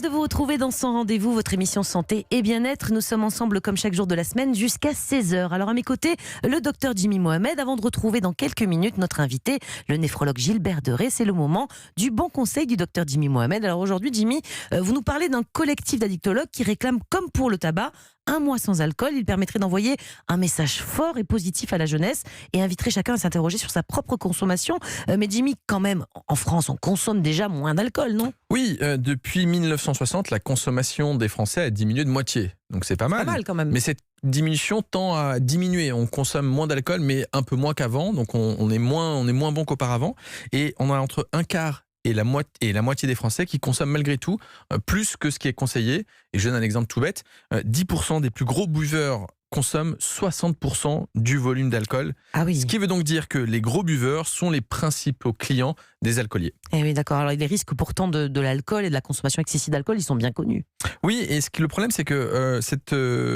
Heureuse de vous retrouver dans Sans Rendez-vous, votre émission santé et bien-être. Nous sommes ensemble comme chaque jour de la semaine jusqu'à 16h. Alors à mes côtés, le docteur Jimmy Mohamed, avant de retrouver dans quelques minutes notre invité, le néphrologue Gilbert Deray. C'est le moment du bon conseil du docteur Jimmy Mohamed. Alors aujourd'hui, Jimmy, vous nous parlez d'un collectif d'addictologues qui réclame, comme pour le tabac, un mois sans alcool. Il permettrait d'envoyer un message fort et positif à la jeunesse et inviterait chacun à s'interroger sur sa propre consommation. Mais Jimmy, quand même, en France, on consomme déjà moins d'alcool, non ? Oui, depuis 1960, la consommation des Français a diminué de moitié. Donc c'est pas mal. Pas mal quand même. Mais cette diminution tend à diminuer. On consomme moins d'alcool, mais un peu moins qu'avant. Donc on est moins bon qu'auparavant. Et on a entre un quart et la moitié des Français qui consomment malgré tout plus que ce qui est conseillé. Et je donne un exemple tout bête. 10% des plus gros buveurs consomment 60% du volume d'alcool. Ah oui. Ce qui veut donc dire que les gros buveurs sont les principaux clients des alcooliers. Eh oui, d'accord. Alors les risques pourtant de l'alcool et de la consommation excessive d'alcool, ils sont bien connus. Oui, et le problème, c'est que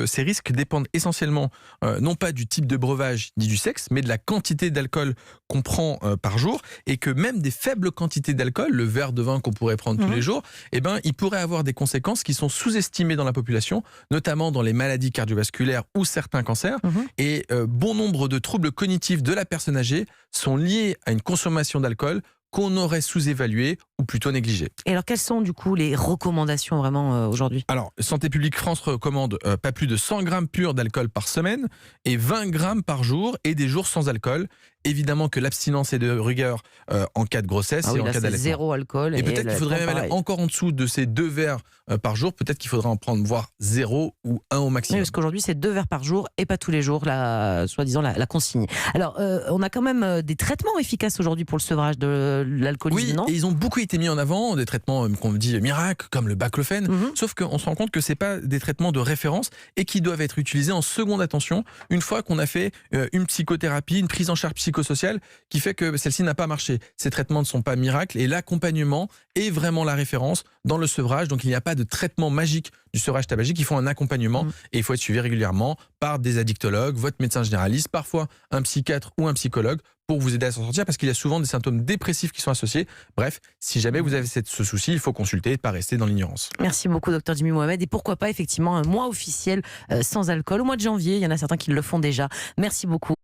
ces risques dépendent essentiellement non pas du type de breuvage ni du sexe, mais de la quantité d'alcool qu'on prend par jour, et que même des faibles quantités d'alcool, le verre de vin qu'on pourrait prendre tous les jours, il pourrait avoir des conséquences qui sont sous-estimées dans la population, notamment dans les maladies cardiovasculaires ou certains cancers. Et bon nombre de troubles cognitifs de la personne âgée sont liés à une consommation d'alcool qu'on aurait sous-évalué ou plutôt négligé. Et alors, quelles sont du coup les recommandations vraiment aujourd'hui ? Alors, Santé publique France recommande pas plus de 100 grammes purs d'alcool par semaine et 20 grammes par jour et des jours sans alcool. Évidemment que l'abstinence est de rigueur en cas de grossesse et en cas d'allaitement. Zéro alcool. Et peut-être qu'il faudrait même aller encore en dessous de ces 2 verres par jour. Peut-être qu'il faudra en prendre voire 0 ou 1 au maximum. Oui, parce qu'aujourd'hui, c'est 2 verres par jour et pas tous les jours, soi-disant la consigne. Alors, on a quand même des traitements efficaces aujourd'hui pour le sevrage de l'alcoolisme, oui, non ? Et ils ont beaucoup été mis en avant, des traitements qu'on dit miracles, comme le baclofène. Sauf qu'on se rend compte que c'est pas des traitements de référence et qui doivent être utilisés en seconde attention une fois qu'on a fait une psychothérapie, une prise en charge psychosociale qui fait que celle-ci n'a pas marché. Ces traitements ne sont pas miracles et l'accompagnement est vraiment la référence dans le sevrage. Donc il n'y a pas de traitement magique du sevrage tabagique. Il faut un accompagnement et il faut être suivi régulièrement par des addictologues, votre médecin généraliste, parfois un psychiatre ou un psychologue pour vous aider à s'en sortir, parce qu'il y a souvent des symptômes dépressifs qui sont associés. Bref, si jamais vous avez ce souci, il faut consulter et ne pas rester dans l'ignorance. Merci beaucoup, docteur Jimmy Mohamed. Et pourquoi pas, effectivement, un mois officiel sans alcool au mois de janvier. Il y en a certains qui le font déjà. Merci beaucoup.